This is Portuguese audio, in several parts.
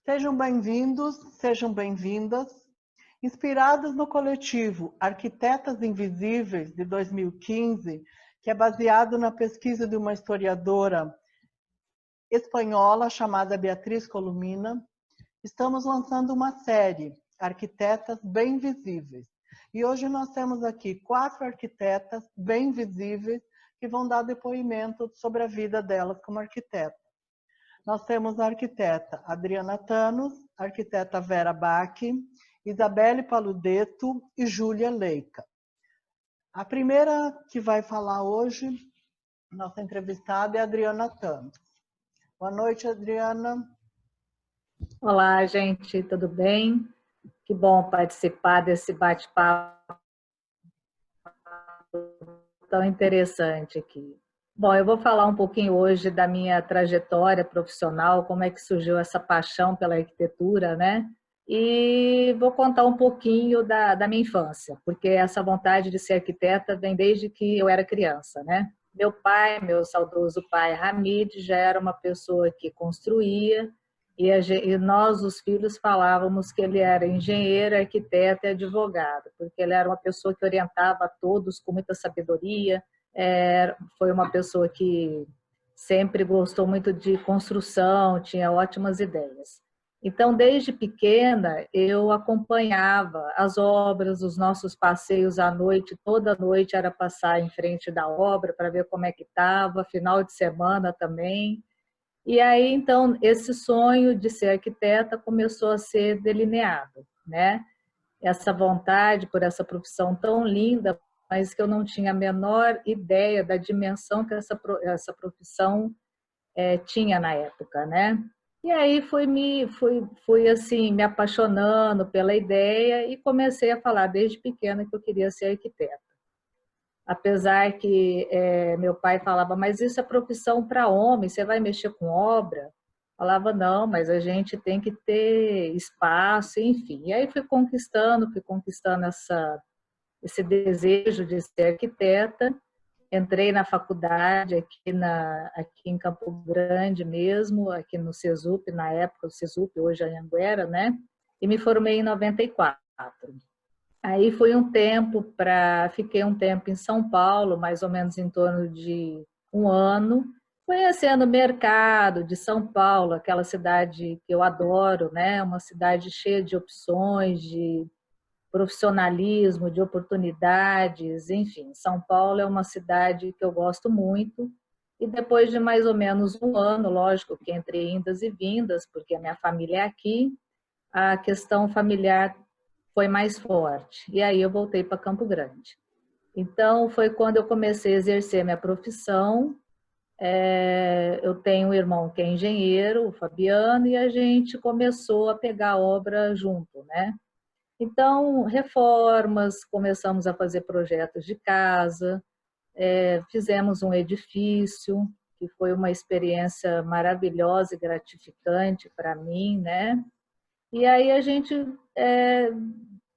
Sejam bem-vindos, sejam bem-vindas. Inspiradas no coletivo Arquitetas Invisíveis, de 2015, que é baseado na pesquisa de uma historiadora espanhola chamada Beatriz Colomina, estamos lançando uma série, Arquitetas Bem Visíveis. E hoje nós temos aqui 4 arquitetas bem visíveis que vão dar depoimento sobre a vida delas como arquitetas. Nós temos a arquiteta Adriana Thanos, a arquiteta Vera Bach, Isabelle Paludetto e Júlia Leica. A primeira que vai falar hoje, nossa entrevistada, é a Adriana Thanos. Boa noite, Adriana. Olá, gente, tudo bem? Que bom participar desse bate-papo tão interessante aqui. Bom, eu vou falar um pouquinho hoje da minha trajetória profissional, como é que surgiu essa paixão pela arquitetura, né? E vou contar um pouquinho da minha infância, porque essa vontade de ser arquiteta vem desde que eu era criança, né? Meu pai, meu saudoso pai Hamid, já era uma pessoa que construía, e nós, os filhos, falávamos que ele era engenheiro, arquiteto e advogado, porque ele era uma pessoa que orientava a todos com muita sabedoria. Foi uma pessoa que sempre gostou muito de construção, tinha ótimas ideias. Então, desde pequena, eu acompanhava as obras, os nossos passeios à noite, toda noite era passar em frente da obra para ver como é que estava, final de semana também. E aí, então, esse sonho de ser arquiteta começou a ser delineado, né? Essa vontade por essa profissão tão linda, mas que eu não tinha a menor ideia da dimensão que essa profissão tinha na época, né? E aí fui assim, me apaixonando pela ideia e comecei a falar desde pequena que eu queria ser arquiteta. Apesar que meu pai falava, mas isso é profissão para homem, você vai mexer com obra? Falava, não, mas a gente tem que ter espaço, enfim. E aí fui conquistando esse desejo de ser arquiteta. Entrei na faculdade aqui em Campo Grande mesmo, aqui no CESUP, na época o CESUP, hoje é Anhanguera, né? E me formei em 94. Aí fiquei um tempo em São Paulo, mais ou menos em torno de um ano, conhecendo o mercado de São Paulo, aquela cidade que eu adoro, né? Uma cidade cheia de opções, de profissionalismo, de oportunidades, enfim. São Paulo é uma cidade que eu gosto muito. E depois de mais ou menos um ano, lógico que entre indas e vindas, porque a minha família é aqui, a questão familiar foi mais forte. E aí eu voltei para Campo Grande. Então, foi quando eu comecei a exercer minha profissão. Eu tenho um irmão que é engenheiro, o Fabiano, e a gente começou a pegar a obra junto, né? Então, reformas, começamos a fazer projetos de casa, fizemos um edifício, que foi uma experiência maravilhosa e gratificante para mim, né? E aí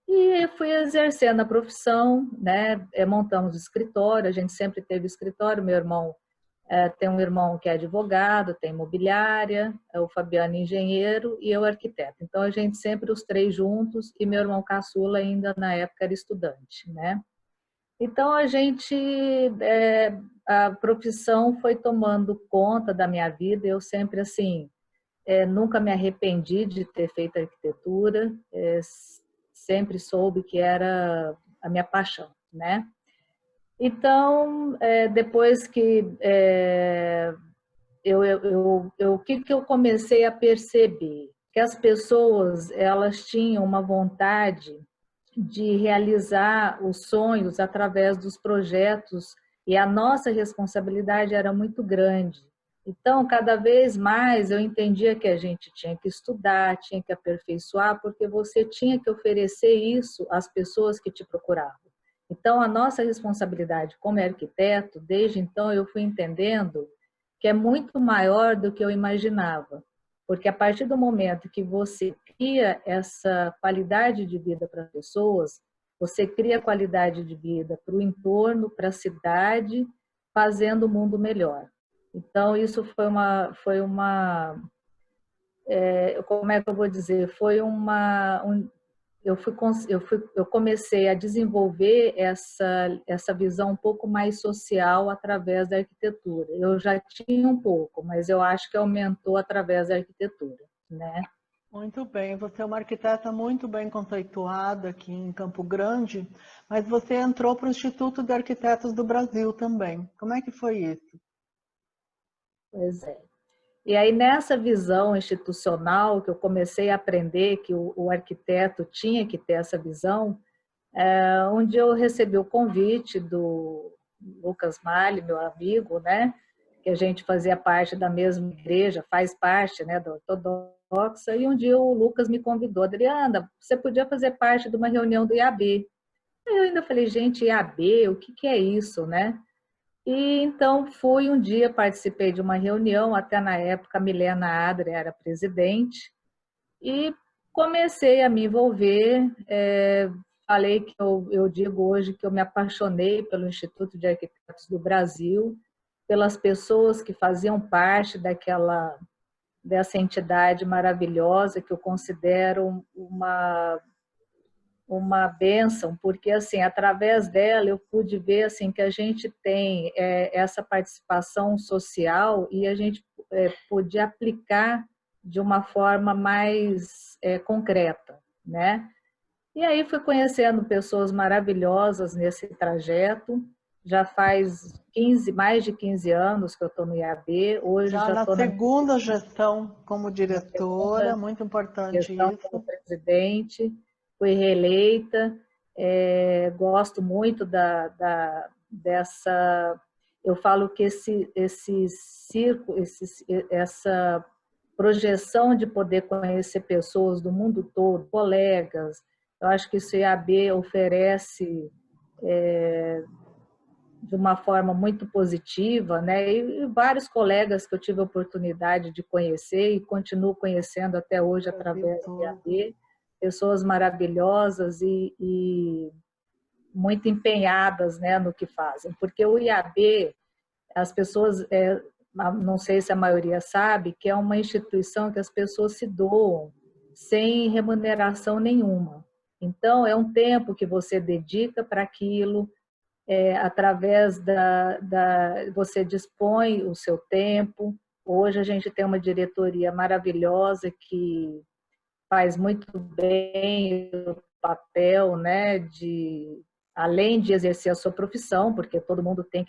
e fui exercendo a profissão, né? Montamos o escritório, a gente sempre teve escritório, meu irmão tem um irmão que é advogado, tem imobiliária, o Fabiano engenheiro e eu arquiteto. Então, a gente sempre os 3 juntos e meu irmão caçula ainda na época era estudante, né? Então, a profissão foi tomando conta da minha vida. Eu sempre, assim, nunca me arrependi de ter feito arquitetura, sempre soube que era a minha paixão, né? Então, depois que o que eu comecei a perceber? Que as pessoas, elas tinham uma vontade de realizar os sonhos através dos projetos e a nossa responsabilidade era muito grande. Então, cada vez mais eu entendia que a gente tinha que estudar, tinha que aperfeiçoar, porque você tinha que oferecer isso às pessoas que te procuravam. Então, a nossa responsabilidade como arquiteto, desde então eu fui entendendo que é muito maior do que eu imaginava. Porque a partir do momento que você cria essa qualidade de vida para as pessoas, você cria qualidade de vida para o entorno, para a cidade, fazendo o mundo melhor. Então, isso como é que eu vou dizer, foi eu comecei a desenvolver essa visão um pouco mais social através da arquitetura. Eu já tinha um pouco, mas eu acho que aumentou através da arquitetura, né? Muito bem, você é uma arquiteta muito bem conceituada aqui em Campo Grande, mas você entrou para o Instituto de Arquitetos do Brasil também. Como é que foi isso? Pois é. E aí, nessa visão institucional, que eu comecei a aprender que o arquiteto tinha que ter essa visão, um dia eu recebi o convite do Lucas Mali, meu amigo, né? Que a gente fazia parte da mesma igreja, faz parte, né, da ortodoxa, e um dia o Lucas me convidou, Adriana, você podia fazer parte de uma reunião do IAB. Aí eu ainda falei, gente, IAB, o que é isso, né? E então fui um dia, participei de uma reunião, até na época a Milena Adler era presidente, e comecei a me envolver. Falei que eu digo hoje que eu me apaixonei pelo Instituto de Arquitetos do Brasil, pelas pessoas que faziam parte dessa entidade maravilhosa que eu considero uma bênção, porque assim, através dela eu pude ver assim que a gente tem essa participação social e a gente podia aplicar de uma forma mais concreta, né? E aí fui conhecendo pessoas maravilhosas nesse trajeto. Já faz mais de 15 anos que eu estou no IAB, hoje Já já na estou na segunda gestão como minha diretora, segunda muito importante gestão como isso. presidente, fui reeleita, gosto muito dessa... Eu falo que esse circo, essa projeção de poder conhecer pessoas do mundo todo, colegas, eu acho que isso o IAB oferece de uma forma muito positiva, né? E vários colegas que eu tive a oportunidade de conhecer e continuo conhecendo até hoje Brasil através do todo. IAB, pessoas maravilhosas e muito empenhadas, né, no que fazem. Porque o IAB, as pessoas, não sei se a maioria sabe, que é uma instituição que as pessoas se doam sem remuneração nenhuma. Então, é um tempo que você dedica para aquilo, através você dispõe o seu tempo. Hoje a gente tem uma diretoria maravilhosa que faz muito bem o papel, né, além de exercer a sua profissão, porque todo mundo tem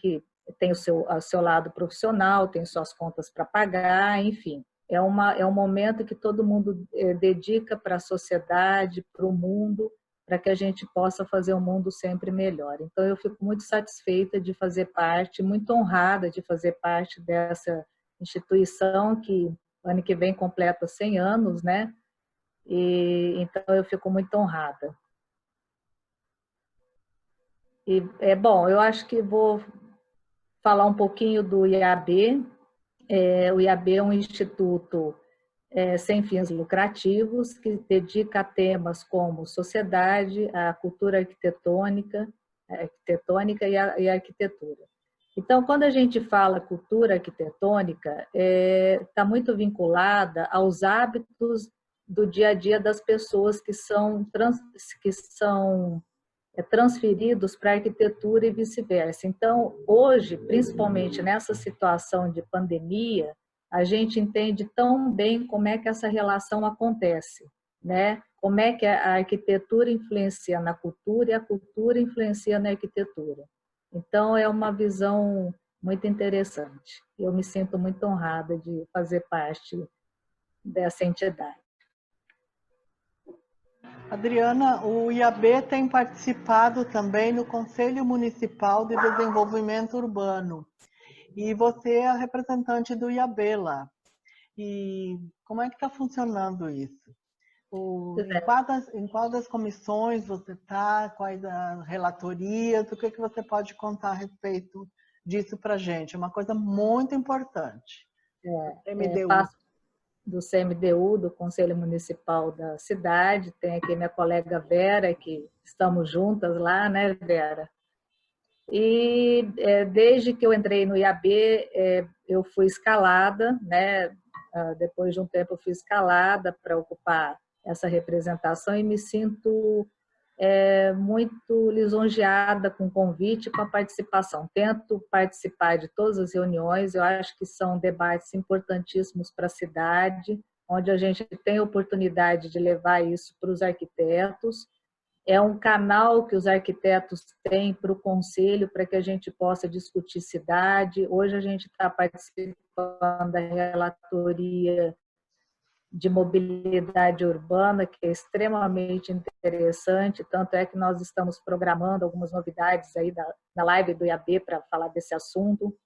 o seu lado profissional, tem suas contas para pagar, enfim. É um momento que todo mundo dedica para a sociedade, para o mundo, para que a gente possa fazer o mundo sempre melhor. Então, eu fico muito satisfeita de fazer parte, muito honrada de fazer parte dessa instituição que ano que vem completa 100 anos, né? E então eu fico muito honrada. E bom, eu acho que vou falar um pouquinho do IAB. O IAB é um instituto sem fins lucrativos que dedica a temas como sociedade, a cultura arquitetônica e a arquitetura. Então, quando a gente fala cultura arquitetônica, está muito vinculada aos hábitos do dia a dia das pessoas que são transferidos para a arquitetura e vice-versa. Então, hoje, principalmente nessa situação de pandemia, a gente entende tão bem como é que essa relação acontece, né? Como é que a arquitetura influencia na cultura e a cultura influencia na arquitetura. Então, é uma visão muito interessante. Eu me sinto muito honrada de fazer parte dessa entidade. Adriana, o IAB tem participado também no Conselho Municipal de Desenvolvimento Urbano. E você é a representante do IAB lá. E como é que está funcionando isso? Em qual das comissões você está? Quais as relatorias? O que você pode contar a respeito disso para a gente? É uma coisa muito importante. MDU. Faço do CMDU, do Conselho Municipal da cidade, tem aqui minha colega Vera, que estamos juntas lá, né, Vera? E desde que eu entrei no IAB, eu fui escalada, né, Depois de um tempo eu fui escalada para ocupar essa representação e me sinto muito lisonjeada com o convite e com a participação. Tento participar de todas as reuniões, eu acho que são debates importantíssimos para a cidade, onde a gente tem a oportunidade de levar isso para os arquitetos. É um canal que os arquitetos têm para o conselho, para que a gente possa discutir cidade. Hoje a gente está participando da relatoria de mobilidade urbana, que é extremamente interessante, tanto é que nós estamos programando algumas novidades aí da live do IAB para falar desse assunto.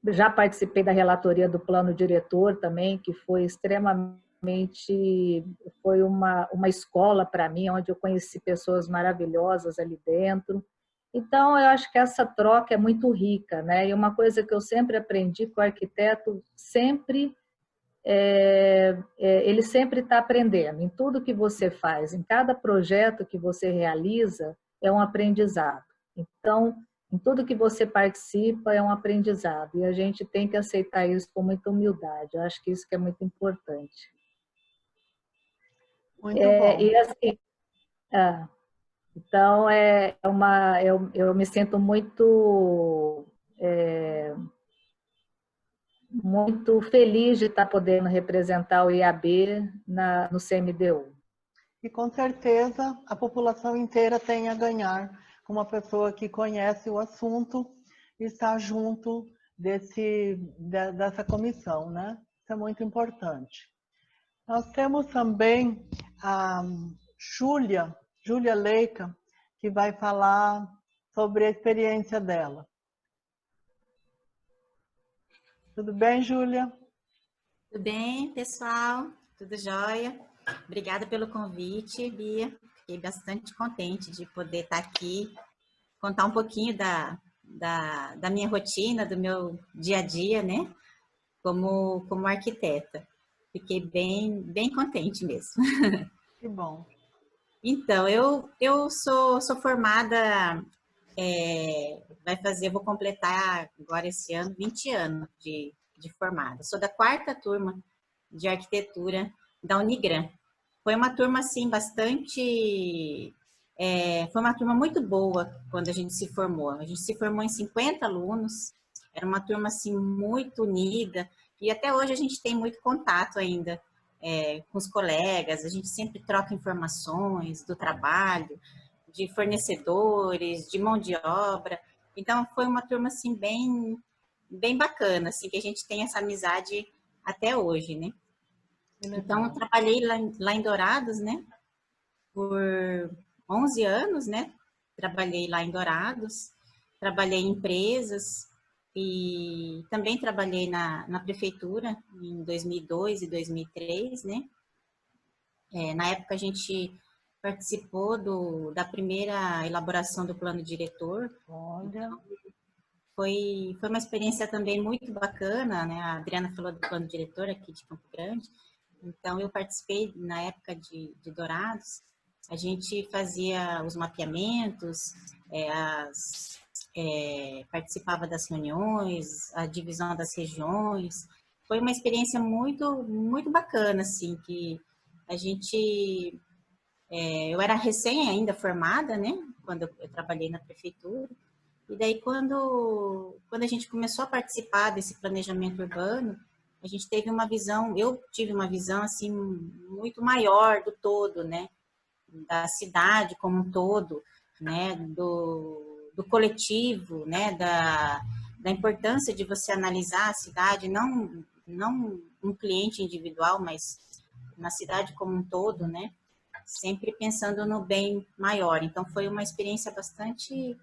Já participei da relatoria do plano diretor também, que foi foi uma escola para mim, onde eu conheci pessoas maravilhosas ali dentro. Então, eu acho que essa troca é muito rica, né? E uma coisa que eu sempre aprendi, que o arquiteto ele sempre está aprendendo. Em tudo que você faz, em cada projeto que você realiza, é um aprendizado. Então, em tudo que você participa, é um aprendizado. E a gente tem que aceitar isso com muita humildade. Eu acho que isso que é muito importante. Muito bom. E assim, então, eu me sinto muito feliz de estar podendo representar o IAB no CMDU. E com certeza a população inteira tem a ganhar com uma pessoa que conhece o assunto e está junto dessa comissão, né? Isso é muito importante. Nós temos também a Júlia Leica, que vai falar sobre a experiência dela. Tudo bem, Júlia? Tudo bem, pessoal? Tudo jóia? Obrigada pelo convite, Bia. Fiquei bastante contente de poder estar aqui, contar um pouquinho da minha rotina, do meu dia a dia, né? Como arquiteta. Fiquei bem contente mesmo. Que bom. Então, eu sou formada, vou completar agora esse ano 20 anos de formada. Sou da 4ª turma de arquitetura da Unigran. Foi uma turma, assim, foi uma turma muito boa quando a gente se formou. A gente se formou em 50 alunos, era uma turma, assim, muito unida, e até hoje a gente tem muito contato ainda com os colegas, a gente sempre troca informações do trabalho, de fornecedores, de mão de obra. Então, foi uma turma, assim, bem bacana, assim, que a gente tem essa amizade até hoje, né? Então, eu trabalhei lá em Dourados, né? Por 11 anos, né? Trabalhei lá em Dourados, trabalhei em empresas e também trabalhei na prefeitura em 2002 e 2003, né? Na época, a gente participou da primeira elaboração do plano diretor. Olha. Foi uma experiência também muito bacana, né? A Adriana falou do plano diretor aqui de Campo Grande. Então, eu participei na época de Dourados. A gente fazia os mapeamentos, participava das reuniões, a divisão das regiões. Foi uma experiência muito bacana, assim, que a gente... eu era recém ainda formada, né? Quando eu trabalhei na prefeitura. E daí, quando a gente começou a participar desse planejamento urbano, a gente teve uma visão, eu tive uma visão, assim, muito maior do todo, né? Da cidade como um todo, né? Do coletivo, né? Da importância de você analisar a cidade, não um cliente individual, mas na cidade como um todo, né? Sempre pensando no bem maior. Então, foi uma experiência bastante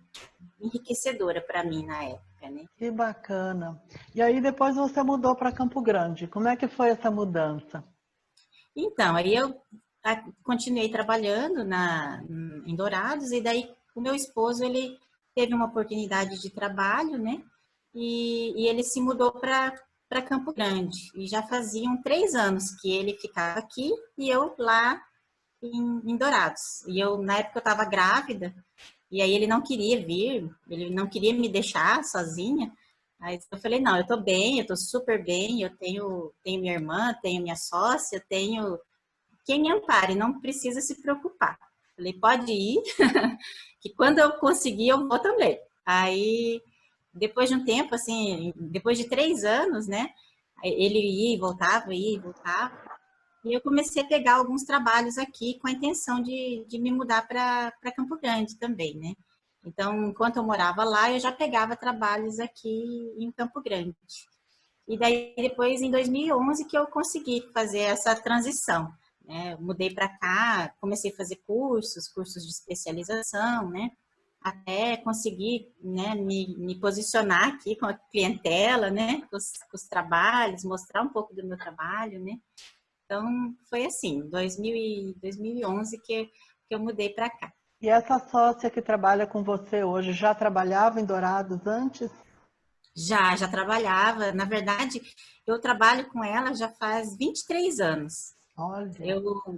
enriquecedora para mim na época, né? Que bacana. E aí depois você mudou para Campo Grande. Como é que foi essa mudança? Então, aí eu continuei trabalhando em Dourados e daí o meu esposo, ele teve uma oportunidade de trabalho, né? E ele se mudou para Campo Grande. E já faziam 3 anos que ele ficava aqui e eu lá em Dourados. E na época eu estava grávida, e aí ele não queria vir, ele não queria me deixar sozinha, Aí eu falei, não, eu tô bem, eu tô super bem, eu tenho minha irmã, tenho minha sócia, tenho quem me ampare, não precisa se preocupar. Falei, pode ir, que quando eu conseguir, eu vou também. Aí, depois de um tempo, assim, depois de 3 anos, né, ele ia e voltava, e eu comecei a pegar alguns trabalhos aqui com a intenção de me mudar para Campo Grande também, né. Então, enquanto eu morava lá, eu já pegava trabalhos aqui em Campo Grande. E daí, depois, em 2011, que eu consegui fazer essa transição, né? Eu mudei para cá, comecei a fazer cursos de especialização, né? Até conseguir, né, me posicionar aqui com a clientela, né? Com os trabalhos, mostrar um pouco do meu trabalho, né? Então, foi assim, 2011 que eu mudei para cá. E essa sócia que trabalha com você hoje já trabalhava em Dourados antes? Já trabalhava. Na verdade, eu trabalho com ela já faz 23 anos. Olha,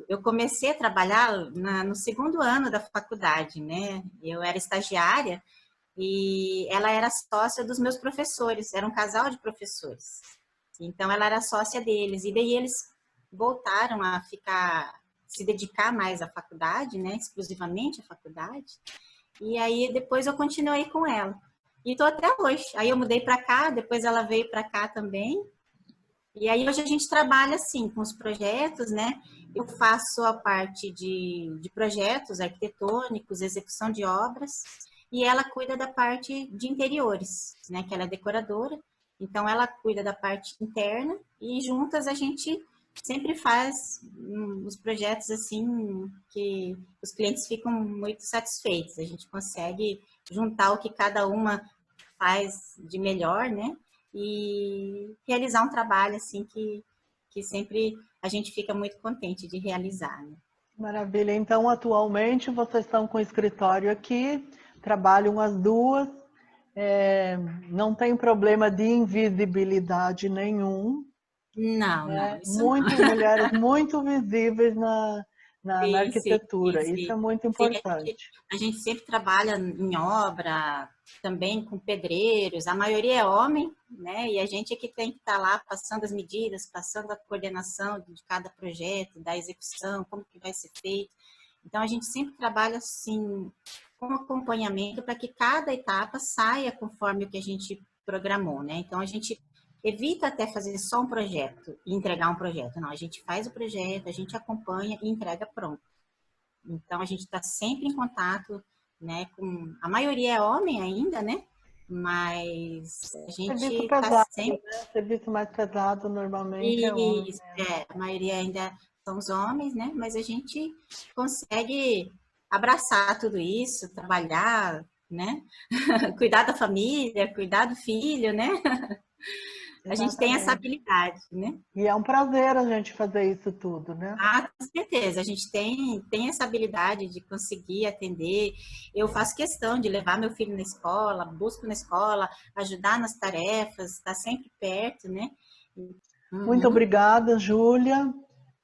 Eu comecei a trabalhar no segundo ano da faculdade, né? Eu era estagiária e ela era sócia dos meus professores, era um casal de professores. Então, ela era sócia deles. E daí eles voltaram a se dedicar mais à faculdade, né? Exclusivamente à faculdade. E aí, depois eu continuei com ela. E tô até hoje. Aí eu mudei para cá, depois ela veio para cá também. E aí hoje a gente trabalha assim com os projetos, né? Eu faço a parte de projetos arquitetônicos, execução de obras, e ela cuida da parte de interiores, né? Que ela é decoradora. Então ela cuida da parte interna e juntas a gente sempre faz os projetos assim que os clientes ficam muito satisfeitos. A gente consegue juntar o que cada uma faz de melhor, né? E realizar um trabalho assim que sempre a gente fica muito contente de realizar, né? maravilha. Então, atualmente, vocês estão com o escritório aqui, trabalham as duas, não tem problema de invisibilidade nenhum, Não, né? não, isso não. Muito, mulheres muito visíveis na Sim, sim, arquitetura, isso sim. é muito Sim, importante. a gente sempre trabalha em obra, também com pedreiros, a maioria é homem, né? E a gente é que tem que estar lá passando as medidas, passando a coordenação de cada projeto, da execução, como que vai ser feito. Então, a gente sempre trabalha assim, com acompanhamento para que cada etapa saia conforme o que a gente programou, né? Então, a gente evita até fazer só um projeto e entregar um projeto. Não, a gente faz o projeto, a gente acompanha e entrega pronto. Então, a gente está sempre em contato, né, com... A maioria é homem ainda, né? Mas a gente Serviço está pesado, sempre... né? Serviço mais pesado normalmente é homem. E, a maioria ainda são os homens, né? Mas a gente consegue abraçar tudo isso, trabalhar, né? Cuidar da família, cuidar do filho, né? A gente tem essa Exatamente. habilidade, né? E é um prazer a gente fazer isso tudo, né? Ah, com certeza, a gente tem essa habilidade de conseguir atender. Eu faço questão de levar meu filho na escola, busco na escola, ajudar nas tarefas, estar sempre perto, né? Muito Uhum. obrigada, Júlia.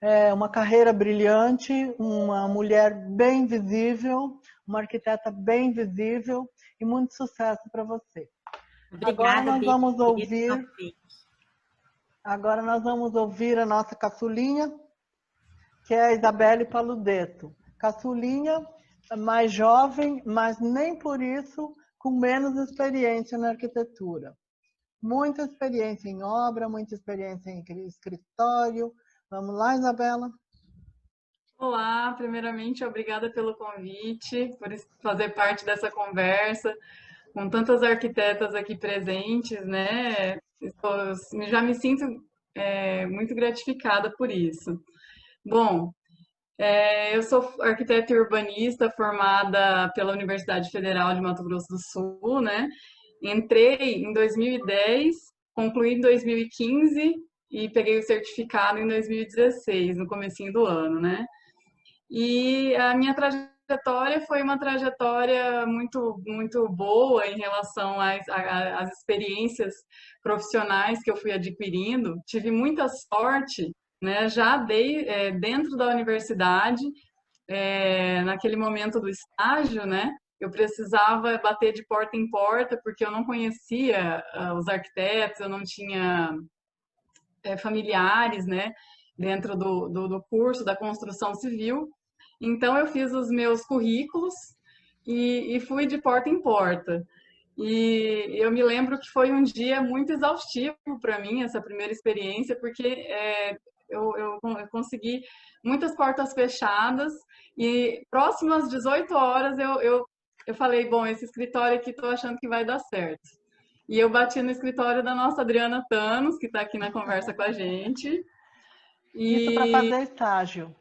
É uma carreira brilhante, uma mulher bem visível, uma arquiteta bem visível e muito sucesso para você. Agora Obrigada, nós Bia, vamos querido ouvir, convite. agora nós vamos ouvir a nossa caçulinha, que é a Isabelle Paludetto. Caçulinha, mais jovem, mas nem por isso com menos experiência na arquitetura. Muita experiência em obra, muita experiência em escritório. Vamos lá, Isabela? Olá, primeiramente, obrigada pelo convite, por fazer parte dessa conversa, com tantas arquitetas aqui presentes, né? Já me sinto muito gratificada por isso. Bom, eu sou arquiteta e urbanista formada pela Universidade Federal de Mato Grosso do Sul, né? Entrei em 2010, concluí em 2015 e peguei o certificado em 2016, no comecinho do ano, né? E a minha trajetória foi uma trajetória muito boa em relação às experiências profissionais que eu fui adquirindo. Tive muita sorte, né? Já dentro da universidade, naquele momento do estágio, né? eu precisava bater de porta em porta, porque eu não conhecia os arquitetos, eu não tinha familiares, né, dentro do curso da construção civil. Então, eu fiz os meus currículos e fui de porta em porta. E eu me lembro que foi um dia muito exaustivo para mim, essa primeira experiência, porque eu consegui muitas portas fechadas e próximas às 18 horas eu falei, bom, esse escritório aqui estou achando que vai dar certo. E eu bati no escritório da nossa Adriana Thanos, que está aqui na conversa com a gente. Isso para fazer estágio.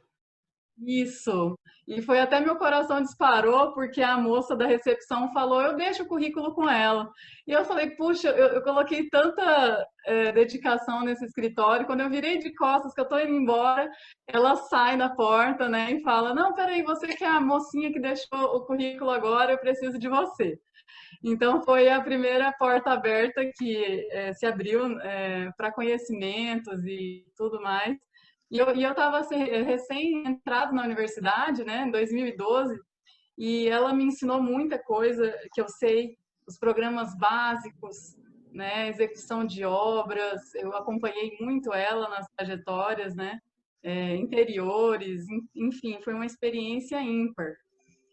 Isso. E foi até meu coração disparou, porque a moça da recepção falou, eu deixo o currículo com ela. E eu falei, puxa, eu coloquei tanta dedicação nesse escritório, quando eu virei de costas, que eu tô indo embora, ela sai da porta, né, e fala, não, peraí, você que é a mocinha que deixou o currículo agora, eu preciso de você. Então, foi a primeira porta aberta que se abriu para conhecimentos e tudo mais. E eu estava recém-entrado na universidade, né, em 2012, e ela me ensinou muita coisa que eu sei, os programas básicos, né, execução de obras, eu acompanhei muito ela nas trajetórias, né, interiores, enfim, foi uma experiência ímpar.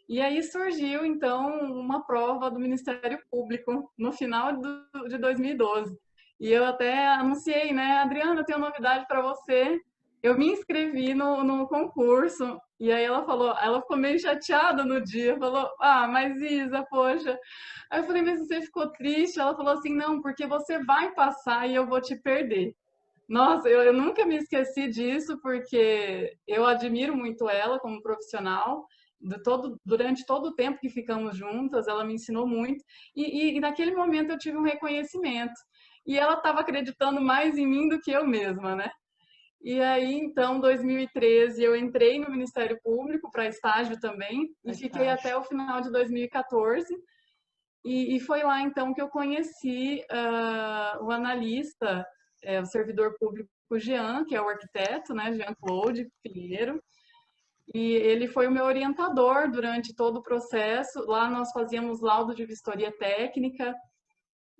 E aí surgiu, então, uma prova do Ministério Público no final de 2012. E eu até anunciei, né, Adriana, eu tenho novidade para você. Eu me inscrevi no concurso. E aí ela falou, ela ficou meio chateada no dia, falou, ah, mas Isa, poxa. Aí eu falei, mas você ficou triste? Ela falou assim, não, porque você vai passar e eu vou te perder. Nossa, eu nunca me esqueci disso, porque eu admiro muito ela como profissional. Durante todo o tempo que ficamos juntas, ela me ensinou muito. E naquele momento eu tive um reconhecimento. E ela estava acreditando mais em mim do que eu mesma, né? E aí, então, em 2013, eu entrei no Ministério Público para estágio também. E fiquei até o final de 2014. E foi lá, então, que eu conheci o analista, o servidor público Jean, que é o arquiteto, né? Jean-Claude Pinheiro. E ele foi o meu orientador durante todo o processo. Lá nós fazíamos laudo de vistoria técnica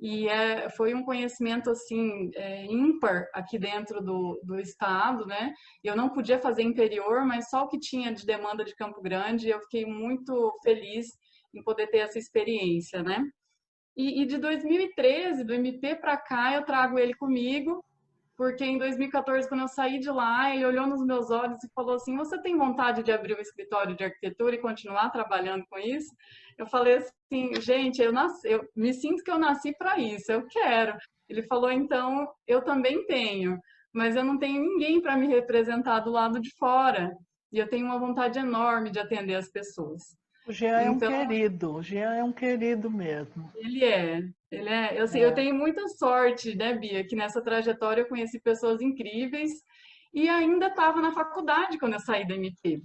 e foi um conhecimento assim ímpar aqui dentro do estado, né? Eu não podia fazer interior, mas só o que tinha de demanda de Campo Grande, eu fiquei muito feliz em poder ter essa experiência, né? E de 2013, do MP para cá, eu trago ele comigo, porque em 2014, quando eu saí de lá, ele olhou nos meus olhos e falou assim, você tem vontade de abrir um escritório de arquitetura e continuar trabalhando com isso? Eu falei assim, gente, eu me sinto que eu nasci para isso, eu quero. Ele falou, então, eu também tenho, mas eu não tenho ninguém para me representar do lado de fora. E eu tenho uma vontade enorme de atender as pessoas. O Jean é um Então, querido, o Jean é um querido mesmo. eu tenho muita sorte, né, Bia, que nessa trajetória eu conheci pessoas incríveis e ainda estava na faculdade quando eu saí da MP.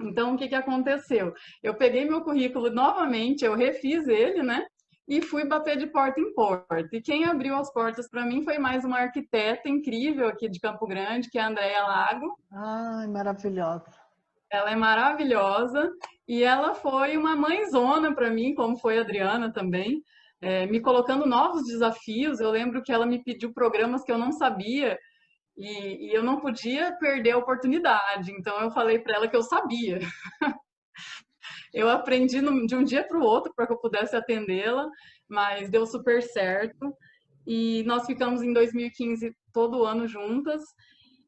Então, o que aconteceu? Eu peguei meu currículo novamente, eu refiz ele, né, e fui bater de porta em porta. E quem abriu as portas para mim foi mais uma arquiteta incrível aqui de Campo Grande, que é a Andréia Lago. Ai, maravilhosa. Ela é maravilhosa e ela foi uma mãezona para mim, como foi a Adriana também, me colocando novos desafios. Eu lembro que ela me pediu programas que eu não sabia e eu não podia perder a oportunidade. Então eu falei para ela que eu sabia. Eu aprendi de um dia para o outro para que eu pudesse atendê-la, mas deu super certo. E nós ficamos em 2015 todo ano juntas.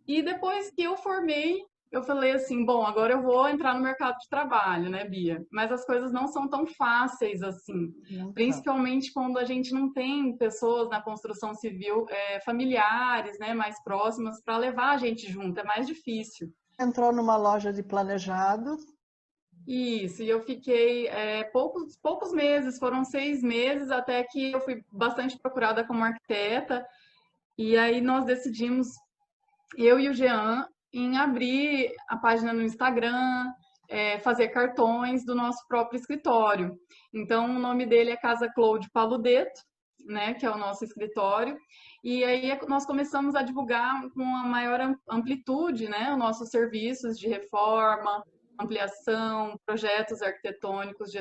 E depois que eu formei, eu falei assim, bom, agora eu vou entrar no mercado de trabalho, né, Bia? Mas as coisas não são tão fáceis assim, principalmente quando a gente não tem pessoas na construção civil familiares, né, mais próximas para levar a gente junto, é mais difícil. Entrou numa loja de planejados. Isso, e eu fiquei poucos meses, foram 6 meses, até que eu fui bastante procurada como arquiteta, e aí nós decidimos, eu e o Jean, em abrir a página no Instagram, fazer cartões do nosso próprio escritório. Então, o nome dele é Casa Claude Paludeto, né, que é o nosso escritório. E aí nós começamos a divulgar com uma maior amplitude, né, os nossos serviços de reforma, ampliação, projetos arquitetônicos de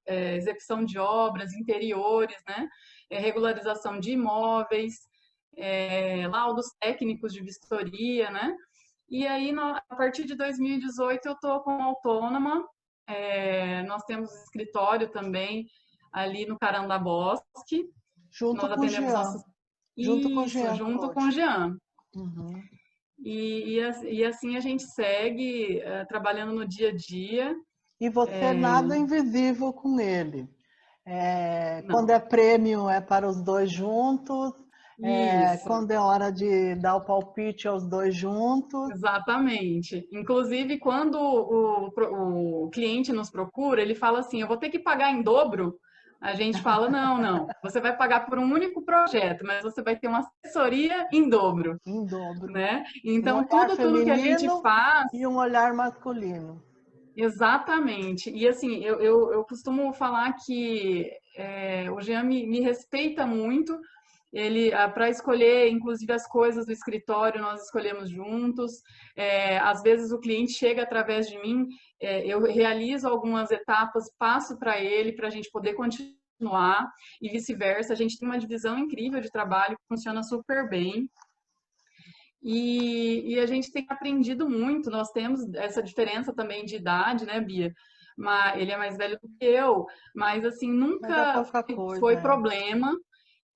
execução de obras, interiores, né? Regularização de imóveis, laudos técnicos de vistoria, né? E aí, a partir de 2018, eu estou como autônoma. Nós temos escritório também ali no Carandabosque. Junto Nós com o atendemos Jean. nossos... Junto com o Isso, Jean. junto com o Jean. Uhum. E assim a gente segue trabalhando no dia a dia. E você nada invisível com ele. Quando Não. é prêmio, é para os dois juntos. Isso. Quando é hora de dar o palpite, é os dois juntos. Exatamente. Inclusive, quando o cliente nos procura, ele fala assim, eu vou ter que pagar em dobro. A gente fala, não, você vai pagar por um único projeto, mas você vai ter uma assessoria em dobro. Em dobro. Né? Então, Um olhar tudo que a gente faz... e um olhar masculino. Exatamente. E assim, eu costumo falar que o Jean me respeita muito. Ele, para escolher, inclusive, as coisas do escritório, nós escolhemos juntos. Às vezes o cliente chega através de mim, eu realizo algumas etapas, passo para ele, para a gente poder continuar, e vice-versa. A gente tem uma divisão incrível de trabalho, que funciona super bem. E a gente tem aprendido muito. Nós temos essa diferença também de idade, né, Bia? Mas ele é mais velho do que eu, mas assim, nunca foi problema.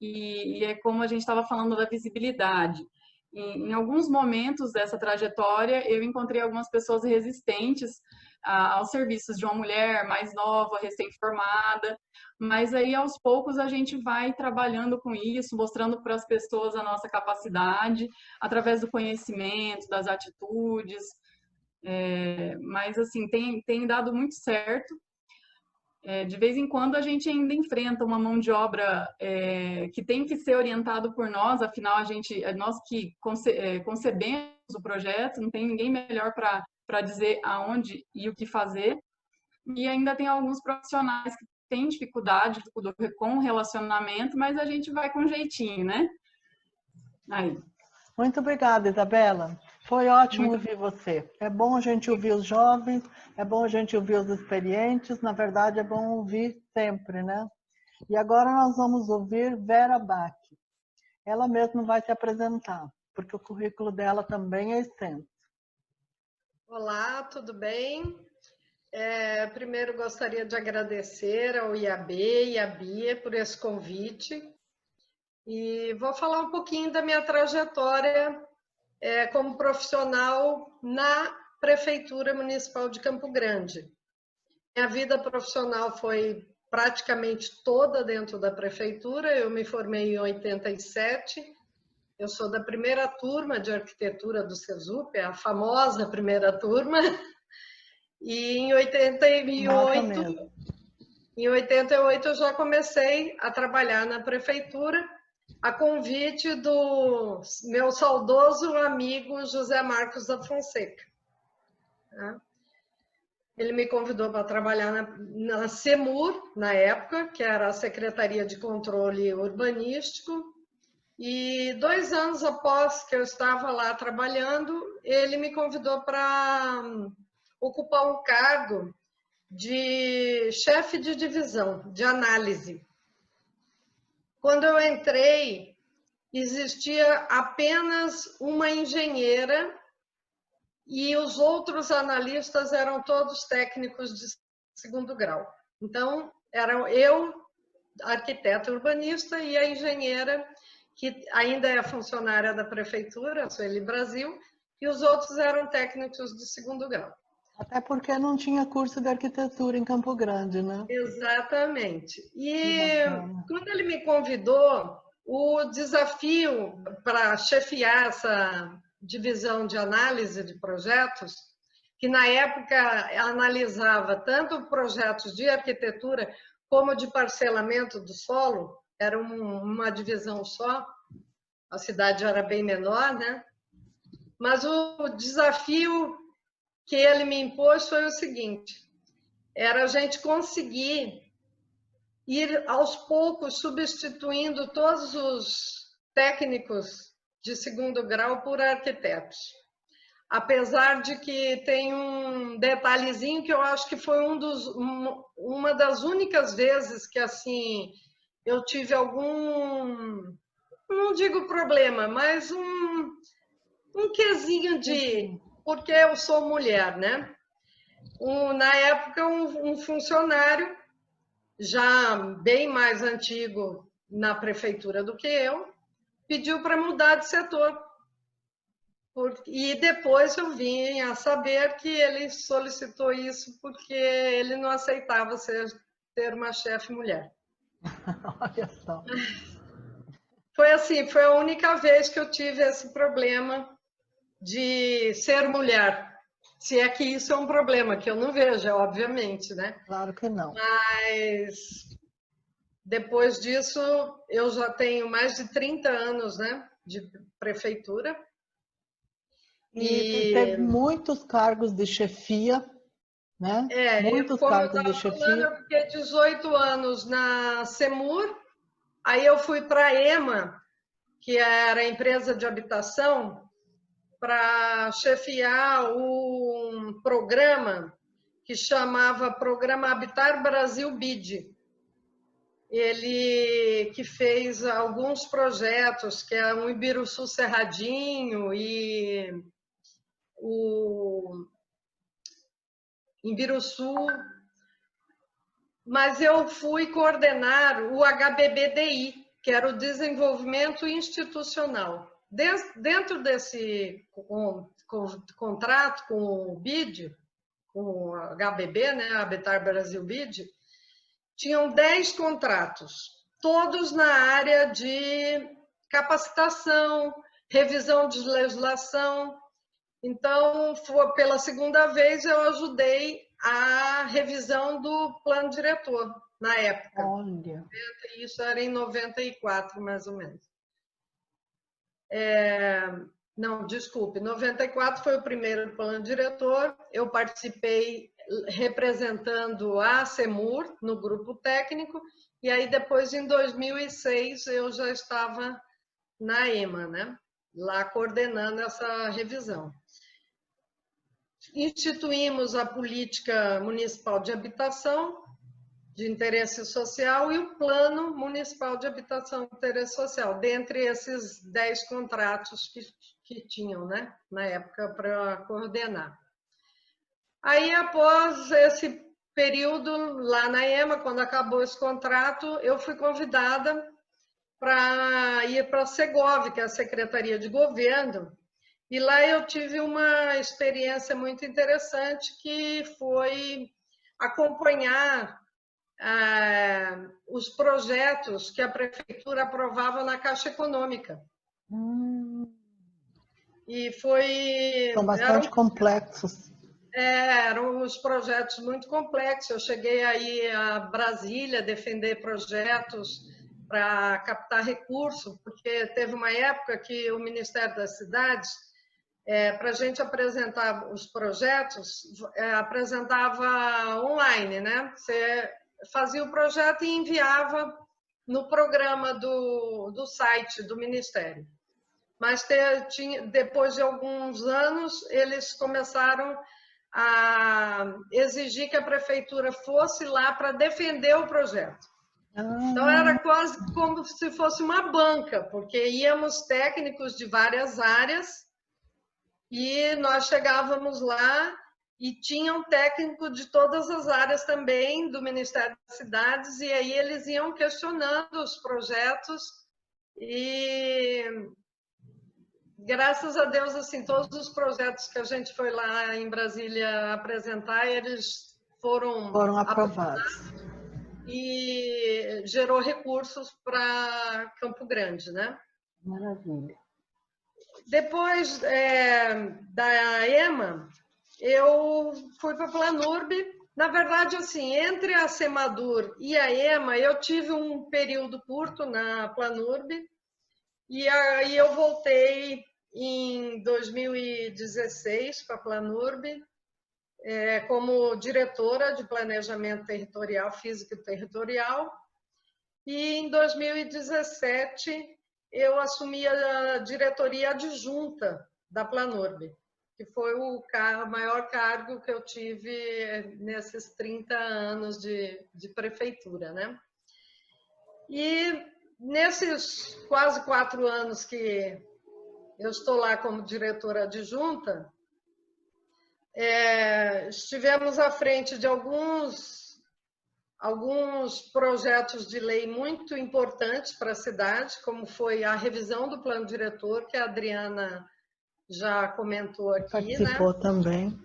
E é como a gente estava falando da visibilidade. Em alguns momentos dessa trajetória, eu encontrei algumas pessoas resistentes aos serviços de uma mulher mais nova, recém-formada, mas aí aos poucos a gente vai trabalhando com isso, mostrando para as pessoas a nossa capacidade, através do conhecimento, das atitudes, mas assim, tem dado muito certo. De vez em quando a gente ainda enfrenta uma mão de obra que tem que ser orientado por nós, afinal nós que concebemos o projeto, não tem ninguém melhor para dizer aonde e o que fazer, e ainda tem alguns profissionais que têm dificuldade com o relacionamento, mas a gente vai com jeitinho, né? Aí. Muito obrigada, Isabela. Foi ótimo ouvir você. É bom a gente ouvir os jovens, é bom a gente ouvir os experientes, na verdade é bom ouvir sempre, né? E agora nós vamos ouvir Vera Bach. Ela mesma vai se apresentar, porque o currículo dela também é extenso. Olá, tudo bem? Primeiro gostaria de agradecer ao IAB e à Bia por esse convite. E vou falar um pouquinho da minha trajetória como profissional na Prefeitura Municipal de Campo Grande. Minha vida profissional foi praticamente toda dentro da Prefeitura. Eu me formei em 87. Eu sou da primeira turma de arquitetura do SESUP, a famosa primeira turma. E em 88 eu já comecei a trabalhar na Prefeitura, a convite do meu saudoso amigo José Marcos da Fonseca. Ele me convidou para trabalhar na CEMUR, na época, que era a Secretaria de Controle Urbanístico, e 2 anos após que eu estava lá trabalhando, ele me convidou para ocupar um cargo de chefe de divisão, de análise. Quando eu entrei, existia apenas uma engenheira e os outros analistas eram todos técnicos de 2º grau. Então, eram eu, arquiteta urbanista, e a engenheira, que ainda é funcionária da prefeitura, a Sueli Brasil, e os outros eram técnicos de 2º grau. Até porque não tinha curso de arquitetura em Campo Grande, né? Exatamente. E quando ele me convidou, o desafio para chefiar essa divisão de análise de projetos, que na época analisava tanto projetos de arquitetura como de parcelamento do solo, era uma divisão só, a cidade era bem menor, né? Mas o desafio que ele me impôs foi o seguinte: era a gente conseguir ir aos poucos substituindo todos os técnicos de 2º grau por arquitetos. apesar de que tem um detalhezinho que eu acho que foi uma das únicas vezes que assim eu tive algum, não digo problema, mas um quesinho de porque eu sou mulher, né? Na época, um funcionário já bem mais antigo na prefeitura do que eu pediu para mudar de setor. E depois eu vim a saber que ele solicitou isso porque ele não aceitava ter uma chefe mulher. Olha só. Foi assim, foi a única vez que eu tive esse problema de ser mulher. Se é que isso é um problema, que eu não vejo, obviamente, né? Claro que não. Mas depois disso, eu já tenho mais de 30 anos, né, de prefeitura. E teve muitos cargos de chefia, né? Muitos como eu cargos de estava falando, chefia. eu fiquei 18 anos na CEMUR, aí eu fui para a EMA, que era a empresa de habitação, para chefiar um programa que chamava Programa Habitar Brasil BID. Ele que fez alguns projetos, que é o Ibiruçu Cerradinho e o Ibiruçu, mas eu fui coordenar o HBBDI, que era o Desenvolvimento Institucional. Dentro desse contrato com o BID, com o HBB, né, Habitar Brasil BID, tinham 10 contratos, todos na área de capacitação, revisão de legislação. Então, pela segunda vez, eu ajudei a revisão do plano diretor, na época. Olha. Isso era em 94, mais ou menos. Não, desculpe, 94 foi o primeiro plano diretor, eu participei representando a CEMUR no grupo técnico, e aí depois, em 2006, eu já estava na EMA, né? Lá coordenando essa revisão. Instituímos a política municipal de habitação de interesse social e o plano municipal de habitação de interesse social, dentre esses 10 contratos que tinham, né, na época, para coordenar. Aí, após esse período lá na EMA, quando acabou esse contrato, eu fui convidada para ir para a Segov, que é a Secretaria de Governo, e lá eu tive uma experiência muito interessante, que foi acompanhar os projetos que a prefeitura aprovava na Caixa Econômica. E São bastante complexos. Eram os projetos muito complexos. Eu cheguei aí a Brasília defender projetos para captar recurso, porque teve uma época que o Ministério das Cidades, para a gente apresentar os projetos, apresentava online, né? Você fazia o projeto e enviava no programa do site do Ministério. Mas depois de alguns anos, eles começaram a exigir que a prefeitura fosse lá para defender o projeto. Então, era quase como se fosse uma banca, porque íamos técnicos de várias áreas e nós chegávamos lá e tinha um técnico de todas as áreas também do Ministério das Cidades, e aí eles iam questionando os projetos e, graças a Deus, assim, todos os projetos que a gente foi lá em Brasília apresentar, eles foram aprovados. E gerou recursos para Campo Grande, né? Maravilha. Depois da EMA, eu fui para a Planurb. Na verdade, assim, entre a Semadur e a EMA, eu tive um período curto na Planurb, e aí eu voltei em 2016 para a Planurb, como diretora de Planejamento Territorial, Físico e Territorial, e em 2017 eu assumi a diretoria adjunta da Planurb. que foi o maior cargo que eu tive nesses 30 anos de prefeitura, né? E nesses quase 4 anos que eu estou lá como diretora adjunta, estivemos à frente de alguns projetos de lei muito importantes para a cidade, como foi a revisão do plano diretor, que a Adriana já comentou aqui, participou, né? Também.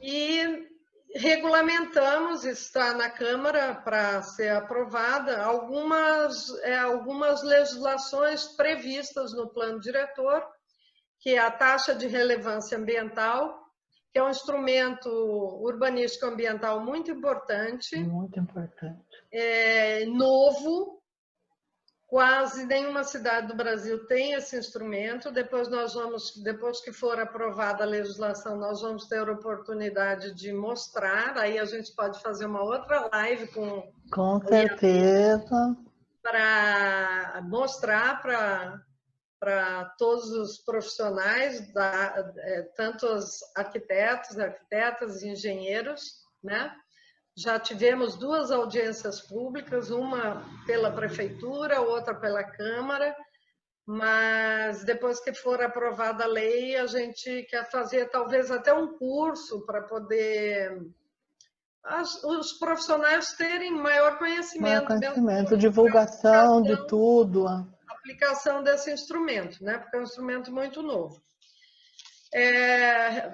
E regulamentamos, está na Câmara para ser aprovada, algumas legislações previstas no plano diretor, que é a taxa de relevância ambiental, que é um instrumento urbanístico ambiental muito importante. Muito importante. Novo, quase nenhuma cidade do Brasil tem esse instrumento. Depois que for aprovada a legislação, nós vamos ter a oportunidade de mostrar. Aí a gente pode fazer uma outra live com certeza, para mostrar para todos os profissionais, tanto os arquitetas e engenheiros, né? Já tivemos 2 audiências públicas, uma pela prefeitura, outra pela Câmara, mas depois que for aprovada a lei, a gente quer fazer talvez até um curso para poder os profissionais terem maior conhecimento. Divulgação de tudo. Aplicação desse instrumento, né? Porque é um instrumento muito novo.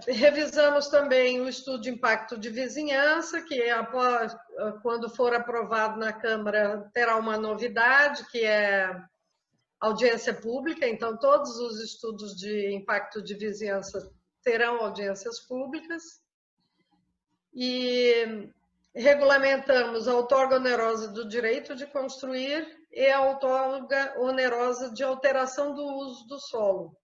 Revisamos também o estudo de impacto de vizinhança, que quando for aprovado na Câmara terá uma novidade, que é audiência pública. Então, todos os estudos de impacto de vizinhança terão audiências públicas. E regulamentamos a outorga onerosa do direito de construir e a outorga onerosa de alteração do uso do solo,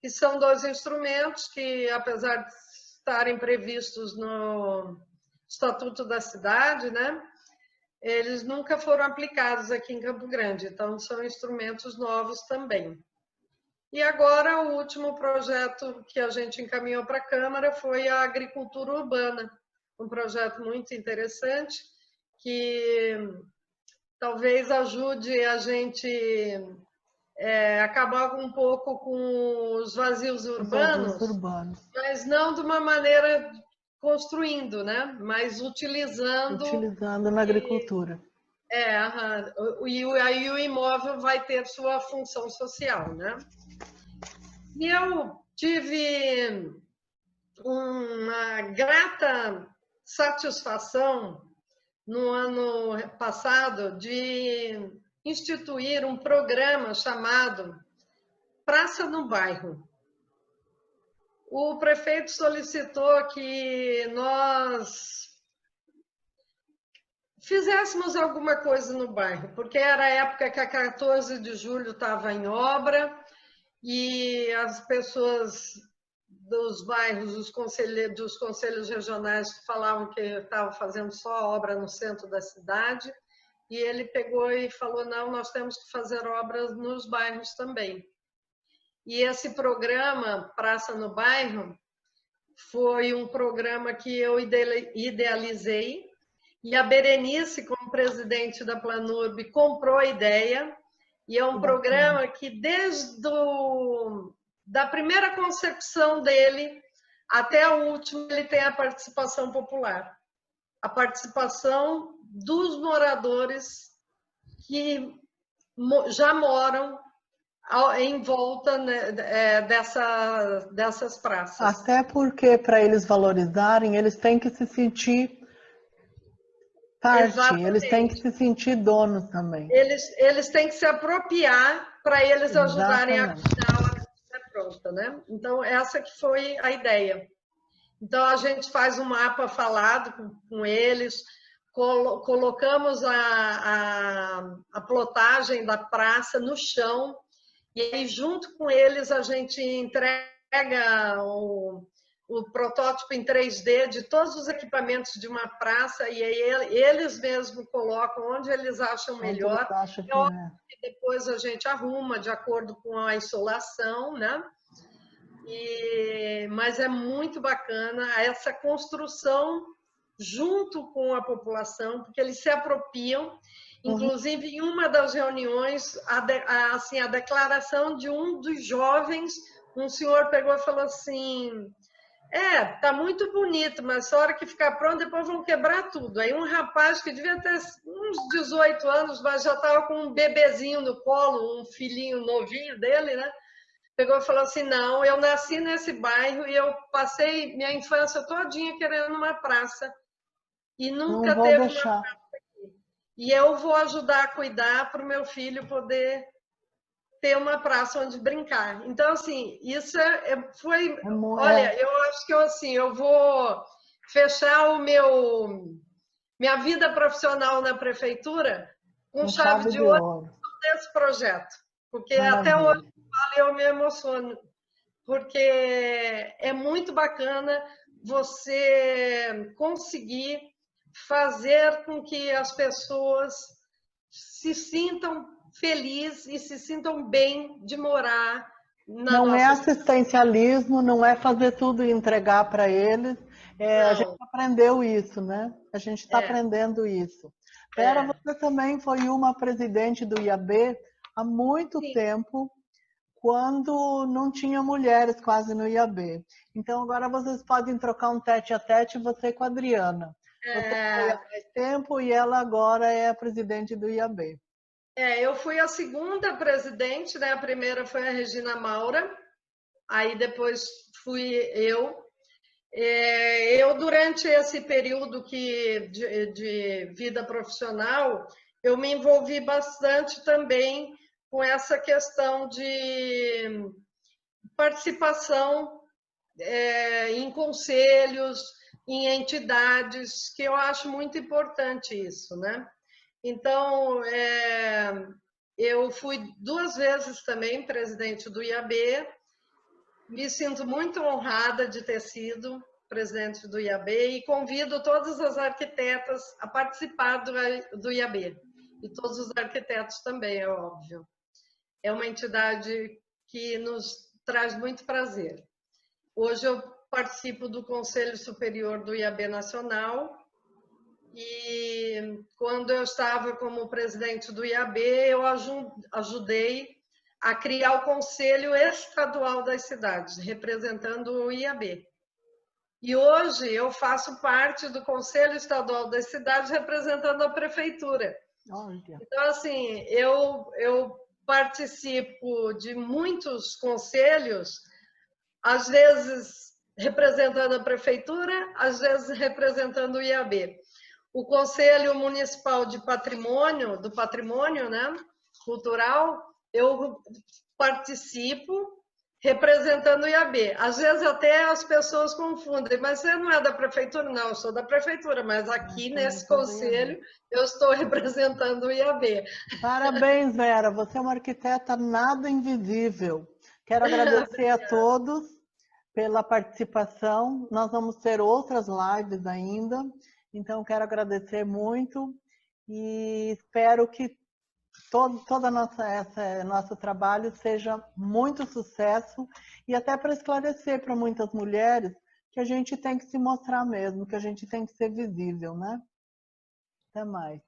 que são 2 instrumentos que, apesar de estarem previstos no Estatuto da Cidade, né, eles nunca foram aplicados aqui em Campo Grande, então são instrumentos novos também. E agora o último projeto que a gente encaminhou para a Câmara foi a agricultura urbana, um projeto muito interessante que talvez ajude a gente acabar um pouco com os vazios urbanos, mas não de uma maneira construindo, né? Mas utilizando na agricultura. E aí o imóvel vai ter sua função social, né? E eu tive uma grata satisfação no ano passado de instituir um programa chamado Praça no Bairro. O prefeito solicitou que nós fizéssemos alguma coisa no bairro, porque era a época que a 14 de julho estava em obra e as pessoas dos bairros, dos conselhos regionais falavam que estavam fazendo só obra no centro da cidade. E ele pegou e falou, não, nós temos que fazer obras nos bairros também. E esse programa, Praça no Bairro, foi um programa que eu idealizei, e a Berenice, como presidente da Planurb, comprou a ideia, e é um programa que, desde da primeira concepção dele até a última, ele tem a participação popular. A participação dos moradores que já moram em volta, né, dessas praças. Até porque, para eles valorizarem, eles têm que se sentir parte, exatamente. Eles têm que se sentir donos também. Eles têm que se apropriar para eles ajudarem a cuidar a hora que estiver pronta, né? Então, essa que foi a ideia. Então, a gente faz um mapa falado com eles, colocamos a plotagem da praça no chão, e aí, junto com eles, a gente entrega o protótipo em 3D de todos os equipamentos de uma praça, e aí eles mesmos colocam onde eles acham melhor. É óbvio que depois a gente arruma de acordo com a insolação, né? Mas é muito bacana essa construção junto com a população, porque eles se apropriam. Inclusive, em uma das reuniões, a declaração de um dos jovens, um senhor pegou e falou assim: tá muito bonito, mas a hora que ficar pronto, depois vão quebrar tudo. Aí um rapaz que devia ter uns 18 anos, mas já estava com um bebezinho no colo, um filhinho novinho dele, né? Pegou e falou assim: não, eu nasci nesse bairro e eu passei minha infância todinha querendo uma praça e nunca Não vou teve deixar. uma praça aqui. E eu vou ajudar a cuidar para o meu filho poder ter uma praça onde brincar. Então, assim, isso foi... Olha, eu acho que eu vou fechar minha vida profissional na prefeitura com chave de ouro desse projeto. Porque até hoje eu me emociono. Porque é muito bacana você conseguir fazer com que as pessoas se sintam felizes e se sintam bem de morar na Não é nossa assistencialismo, não é fazer tudo e entregar para eles. A gente aprendeu isso, né? A gente está aprendendo isso. Vera, você também foi uma presidente do IAB há muito tempo, quando não tinha mulheres quase no IAB. Então, agora vocês podem trocar um tete-a-tete, você com a Adriana. Você foi há mais tempo e ela agora é a presidente do IAB. Eu fui a segunda presidente, né? A primeira foi a Regina Maura, aí depois fui eu. Eu, durante esse período de vida profissional, eu me envolvi bastante também com essa questão de participação em conselhos, em entidades, que eu acho muito importante isso, né? Então, eu fui 2 vezes também presidente do IAB, me sinto muito honrada de ter sido presidente do IAB e convido todas as arquitetas a participar do IAB. E todos os arquitetos também, é óbvio. É uma entidade que nos traz muito prazer. Hoje eu participo do Conselho Superior do IAB Nacional e quando eu estava como presidente do IAB, eu ajudei a criar o Conselho Estadual das Cidades, representando o IAB. E hoje eu faço parte do Conselho Estadual das Cidades, representando a Prefeitura. Então, assim, eu participo de muitos conselhos, às vezes representando a Prefeitura, às vezes representando o IAB. O Conselho Municipal de Patrimônio, do Patrimônio, né, Cultural, eu participo representando o IAB. Às vezes até as pessoas confundem, mas você não é da prefeitura? Não, eu sou da prefeitura, mas aqui nesse conselho eu estou representando o IAB. Parabéns, Vera, você é uma arquiteta nada invisível. Quero agradecer a todos pela participação. Nós vamos ter outras lives ainda, então quero agradecer muito e espero que todo nosso trabalho seja muito sucesso e até para esclarecer para muitas mulheres que a gente tem que se mostrar mesmo, que a gente tem que ser visível, né? Até mais.